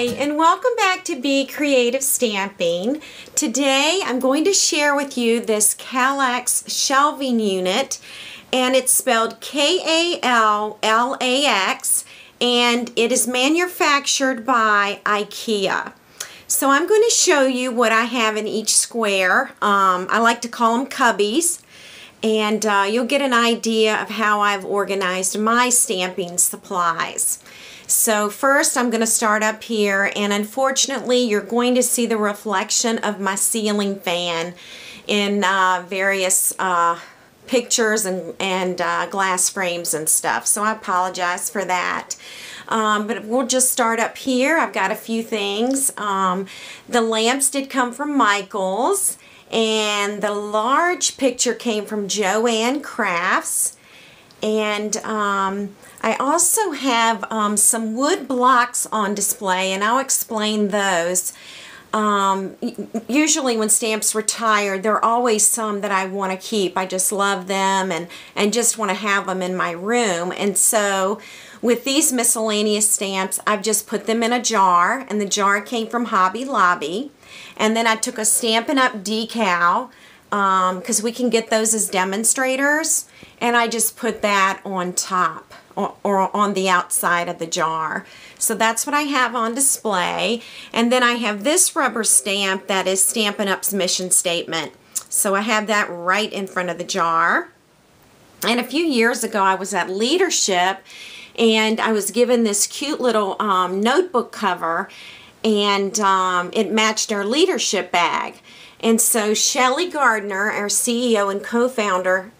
Hi, and welcome back to Be Creative Stamping. Today I'm going to share with you this Kallax shelving unit, and it's spelled Kallax, and it is manufactured by IKEA. So I'm going to show you what I have in each square. I like to call them cubbies, and you'll get an idea of how I've organized my stamping supplies. So first I'm going to start up here, and unfortunately you're going to see the reflection of my ceiling fan in various pictures and glass frames and stuff. So I apologize for that. But we'll just start up here. I've got a few things. The lamps did come from Michael's, and the large picture came from Joanne Crafts. And I also have some wood blocks on display, and I'll explain those. Usually when stamps retire, there are always some that I want to keep. I just love them and just want to have them in my room. And so with these miscellaneous stamps, I've just put them in a jar, and the jar came from Hobby Lobby. And then I took a Stampin' Up decal, because we can get those as demonstrators, and I just put that on top or on the outside of the jar. So that's what I have on display. And then I have this rubber stamp that is Stampin' Up's mission statement. So I have that right in front of the jar. And a few years ago I was at Leadership, and I was given this cute little notebook cover, and it matched our Leadership bag. And so Shelly Gardner, our CEO and co-founder,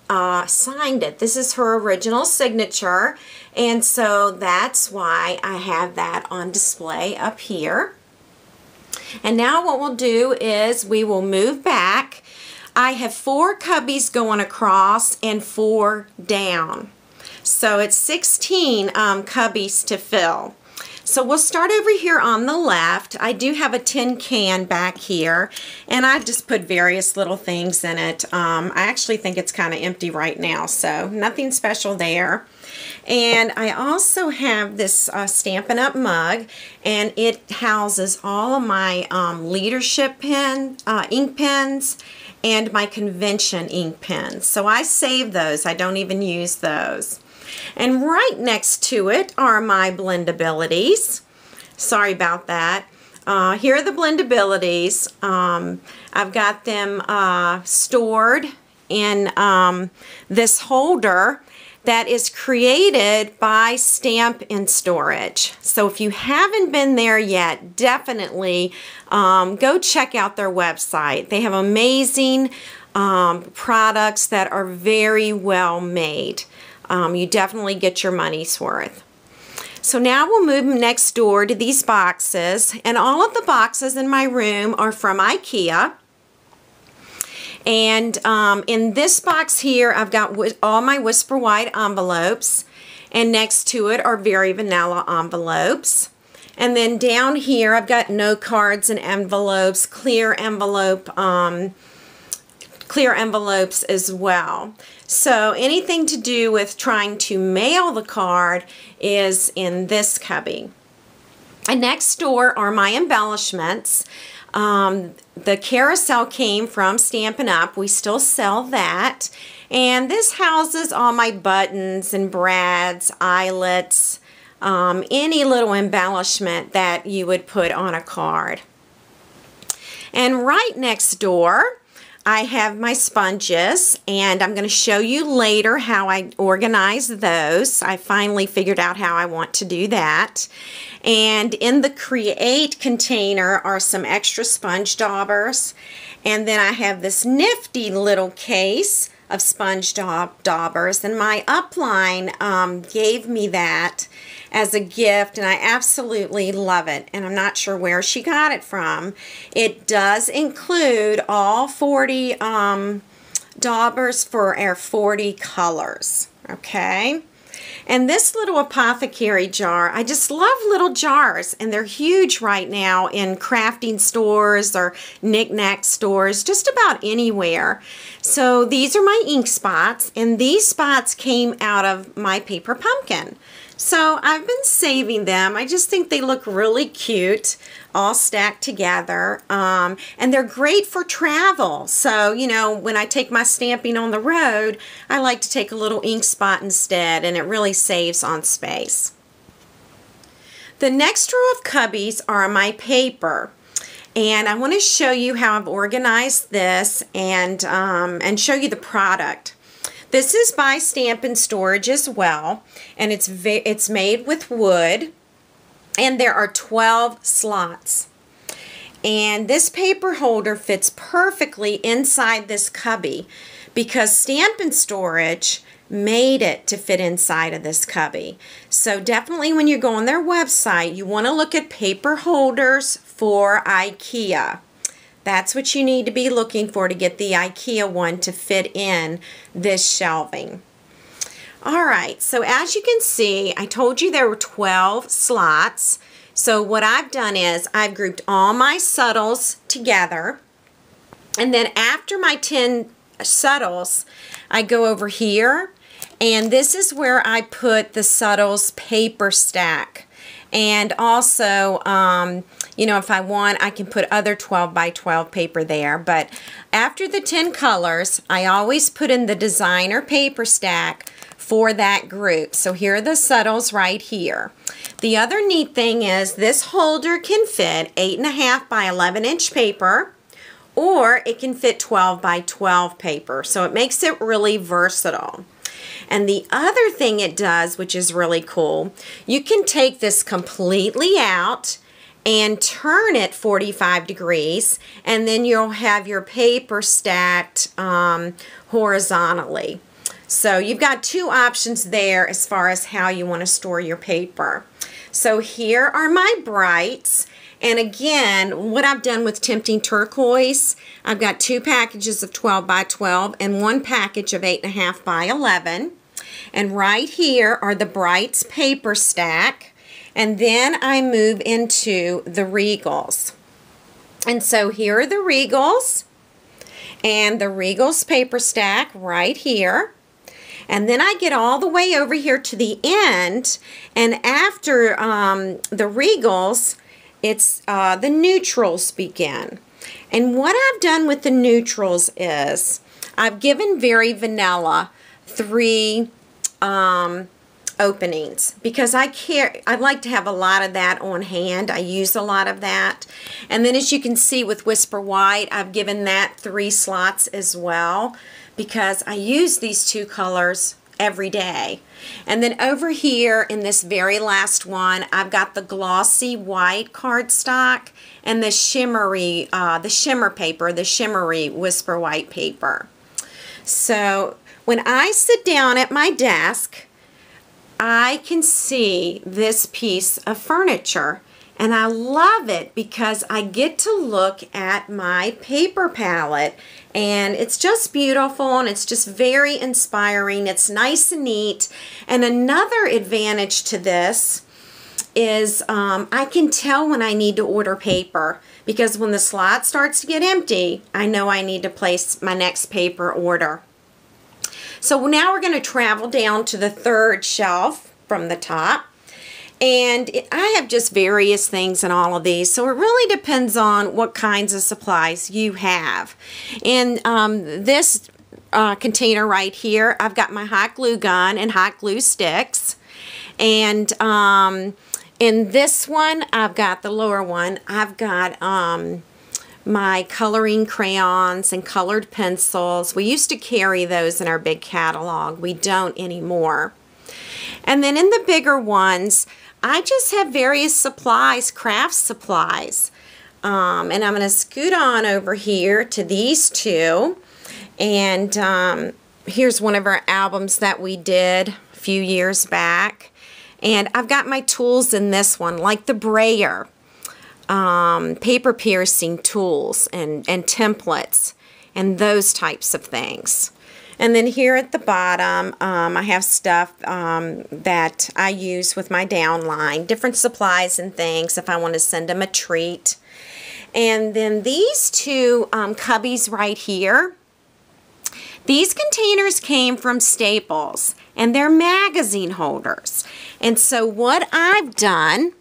signed it. This is her original signature, and so that's why I have that on display up here. And now what we'll do is we will move back. I have 4 cubbies going across and 4 down. So it's 16 cubbies to fill. So we'll start over here on the left. I do have a tin can back here, and I just put various little things in it. I actually think it's kind of empty right now, so nothing special there. And I also have this Stampin' Up mug, and it houses all of my Leadership ink pens and my convention ink pens. So I save those. I don't even use those. And right next to it are my blendabilities. Sorry about that. Here are the blendabilities. I've got them stored in this holder that is created by Stamp in Storage. So if you haven't been there yet, definitely go check out their website. They have amazing products that are very well made. You definitely get your money's worth. So now we'll move next door to these boxes, and all of the boxes in my room are from IKEA. And in this box here, I've got all my Whisper White envelopes, and next to it are Very Vanilla envelopes. And then down here, I've got note cards and envelopes, clear envelopes as well. So anything to do with trying to mail the card is in this cubby. And next door are my embellishments. The carousel came from Stampin' Up. We still sell that. And this houses all my buttons and brads, eyelets, any little embellishment that you would put on a card. And right next door, I have my sponges, and I'm going to show you later how I organize those. I finally figured out how I want to do that. And in the Create container are some extra sponge daubers. And then I have this nifty little case of sponge daubers, and my upline gave me that as a gift, and I absolutely love it, and I'm not sure where she got it from. It does include all 40 daubers for our 40 colors, okay? And this little apothecary jar, I just love little jars, and they're huge right now in crafting stores or knick-knack stores, just about anywhere. So these are my ink spots, and these spots came out of my paper pumpkin. So I've been saving them. I just think they look really cute, all stacked together. And they're great for travel. So, you know, when I take my stamping on the road, I like to take a little ink spot instead, and it really saves on space. The next row of cubbies are my paper. And I want to show you how I've organized this and show you the product. This is by Stampin' Storage as well, and it's made with wood, and there are 12 slots. And this paper holder fits perfectly inside this cubby because Stampin' Storage made it to fit inside of this cubby. So definitely when you go on their website, you want to look at paper holders for IKEA. That's what you need to be looking for to get the IKEA one to fit in this shelving. Alright, so as you can see, I told you there were 12 slots. So what I've done is I've grouped all my subtles together, and then after my 10 subtles, I go over here, and this is where I put the subtles paper stack. And also, you know, if I want, I can put other 12 by 12 paper there. But after the 10 colors, I always put in the designer paper stack for that group. So here are the subtles right here. The other neat thing is this holder can fit 8.5 by 11 inch paper, or it can fit 12 by 12 paper. So it makes it really versatile. And the other thing it does, which is really cool, you can take this completely out and turn it 45 degrees, and then you'll have your paper stacked horizontally. So you've got two options there as far as how you want to store your paper. So here are my brights. And again, what I've done with Tempting Turquoise, I've got 2 packages of 12 by 12 and 1 package of 8.5 by 11. And right here are the Brights paper stack. And then I move into the Regals. And so here are the Regals and the Regals paper stack right here. And then I get all the way over here to the end, and after the Regals, it's the neutrals begin. And what I've done with the neutrals is I've given Very Vanilla 3 openings because I like to have a lot of that on hand. I use a lot of that. And then as you can see with Whisper White, I've given that 3 slots as well because I use these 2 colors every day. And then over here in this very last one, I've got the glossy white cardstock and the shimmery, the shimmer paper, the shimmery Whisper White paper. So when I sit down at my desk, I can see this piece of furniture, and I love it because I get to look at my paper palette, and it's just beautiful and it's just very inspiring. It's nice and neat. And another advantage to this is I can tell when I need to order paper, because when the slot starts to get empty, I know I need to place my next paper order. So now we're going to travel down to the 3rd shelf from the top. And I have just various things in all of these, so it really depends on what kinds of supplies you have. In this container right here, I've got my hot glue gun and hot glue sticks. And in this one, I've got the lower one, I've got my coloring crayons and colored pencils. We used to carry those in our big catalog. We don't anymore. And then in the bigger ones, I just have various supplies, craft supplies. And I'm going to scoot on over here to these 2. And here's one of our albums that we did a few years back. And I've got my tools in this one, like the brayer, paper piercing tools and templates and those types of things. And then here at the bottom, I have stuff that I use with my downline, different supplies and things if I want to send them a treat. And then these 2 cubbies right here, these containers came from Staples, and they're magazine holders. And so what I've done,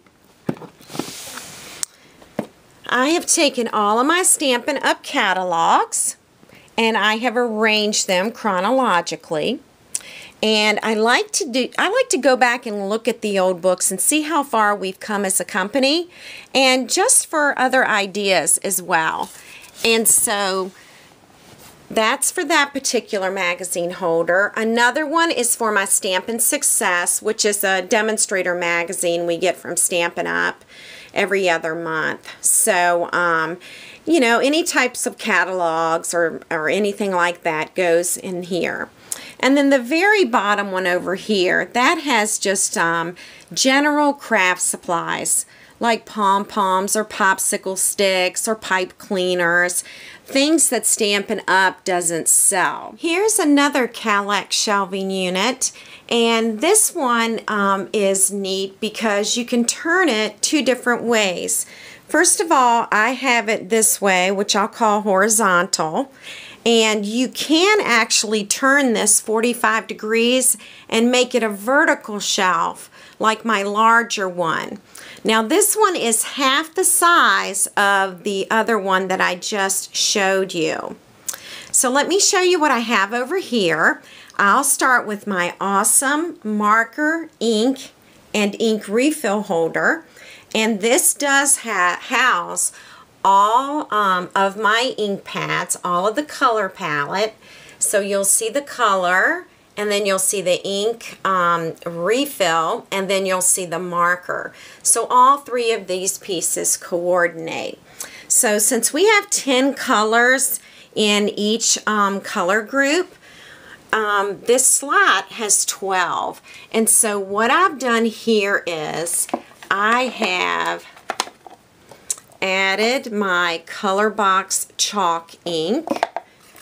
I have taken all of my Stampin' Up! Catalogs and I have arranged them chronologically. And I like to go back and look at the old books and see how far we've come as a company, and just for other ideas as well. And so that's for that particular magazine holder. Another one is for my Stampin' Success, which is a Demonstrator magazine we get from Stampin' Up! Every other month. So, you know, any types of catalogs or anything like that goes in here. And then the very bottom one over here, that has just general craft supplies like pom-poms or popsicle sticks or pipe cleaners, things that Stampin' Up! Doesn't sell. Here's another Kallax shelving unit, and this one is neat because you can turn it two different ways. First of all, I have it this way, which I'll call horizontal. And you can actually turn this 45 degrees and make it a vertical shelf like my larger one. Now this one is half the size of the other one that I just showed you. So let me show you what I have over here. I'll start with my awesome marker, ink, and ink refill holder. And this does house all of my ink pads, all of the color palette. So you'll see the color, and then you'll see the ink refill, and then you'll see the marker. So all three of these pieces coordinate. So since we have 10 colors in each color group, this slot has 12. And so what I've done here is I have added my color box chalk ink.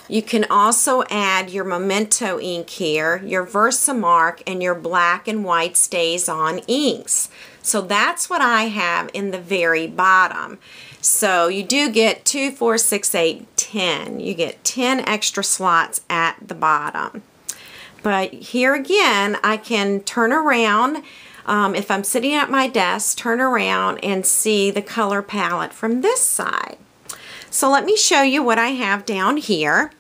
You can also add your memento ink here, your Versamark, and your black and white stays on inks. So that's what I have in the very bottom. So you do get 2, 4, 6, 8, 10. You get 10 extra slots at the bottom. But here again, I can turn around. If I'm sitting at my desk, turn around and see the color palette from this side. So let me show you what I have down here.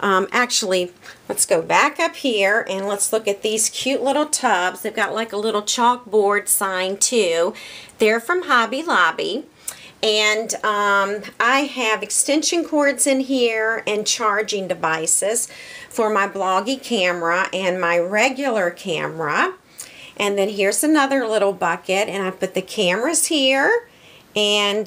Actually, let's go back up here and let's look at these cute little tubs. They've got like a little chalkboard sign too. They're from Hobby Lobby. And I have extension cords in here and charging devices for my bloggy camera and my regular camera. And then here's another little bucket, and I put the cameras here and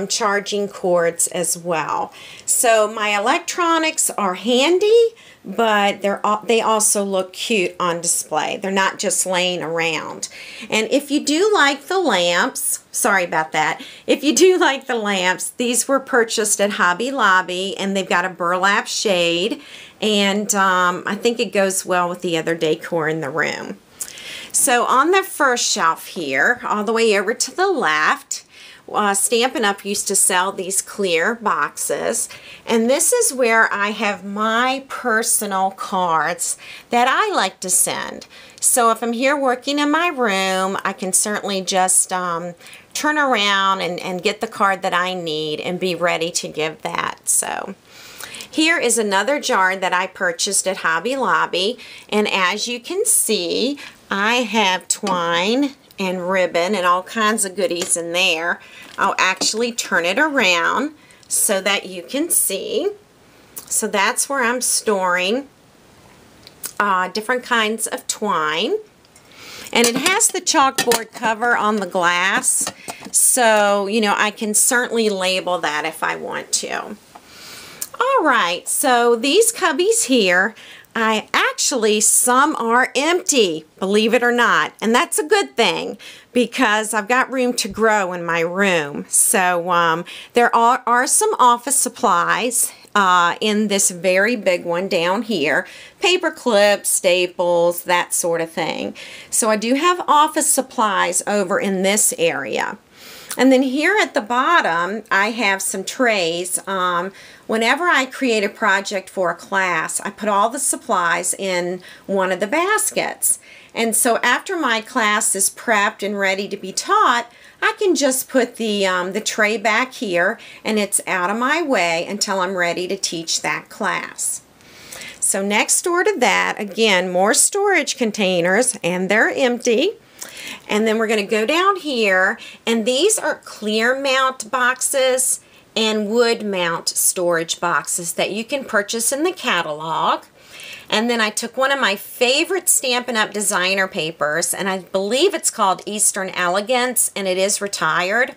charging cords as well. So my electronics are handy, but they also look cute on display. They're not just laying around. And if you do like the lamps, sorry about that, if you do like the lamps, these were purchased at Hobby Lobby, and they've got a burlap shade, and I think it goes well with the other decor in the room. So on the first shelf here, all the way over to the left, Stampin' Up! Used to sell these clear boxes, and this is where I have my personal cards that I like to send. So if I'm here working in my room, I can certainly just turn around and get the card that I need and be ready to give that. So here is another jar that I purchased at Hobby Lobby, and as you can see, I have twine and ribbon and all kinds of goodies in there. I'll actually turn it around so that you can see. So that's where I'm storing different kinds of twine. And it has the chalkboard cover on the glass, so you know I can certainly label that if I want to. Alright, so these cubbies here, some are empty, believe it or not, and that's a good thing because I've got room to grow in my room. So there are some office supplies in this very big one down here, paper clips, staples, that sort of thing. So I do have office supplies over in this area. And then here at the bottom, I have some trays. Whenever I create a project for a class, I put all the supplies in one of the baskets. And so after my class is prepped and ready to be taught, I can just put the tray back here, and it's out of my way until I'm ready to teach that class. So next door to that, again, more storage containers, and they're empty. And then we're going to go down here, and these are clear mount boxes and wood mount storage boxes that you can purchase in the catalog. And then I took one of my favorite Stampin' Up! Designer papers, and I believe it's called Eastern Elegance, and it is retired.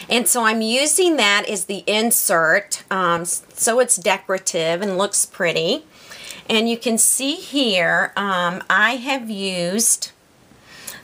And so I'm using that as the insert, so it's decorative and looks pretty. And you can see here, I have used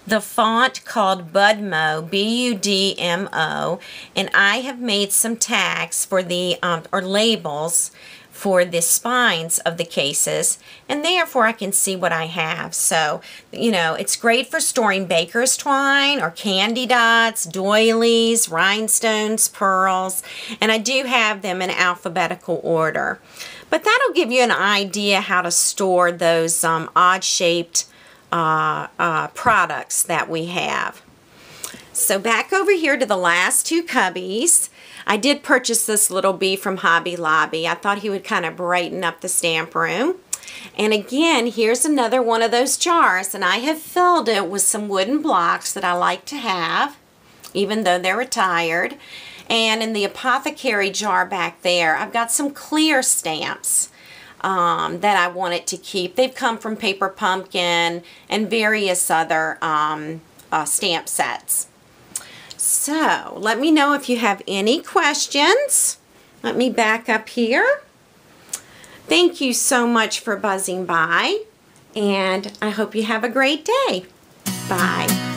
the font called Budmo, B-U-D-M-O, and I have made some tags for the, or labels for the spines of the cases, and therefore I can see what I have. So, you know, it's great for storing baker's twine or candy dots, doilies, rhinestones, pearls, and I do have them in alphabetical order. But that'll give you an idea how to store those odd-shaped products that we have. So back over here to the last two cubbies. I did purchase this little bee from Hobby Lobby. I thought he would kind of brighten up the stamp room. And again, here's another one of those jars, and I have filled it with some wooden blocks that I like to have, even though they're retired. And in the apothecary jar back there, I've got some clear stamps that I wanted to keep. They've come from Paper Pumpkin and various other stamp sets. So, let me know if you have any questions. Let me back up here. Thank you so much for buzzing by, and I hope you have a great day. Bye.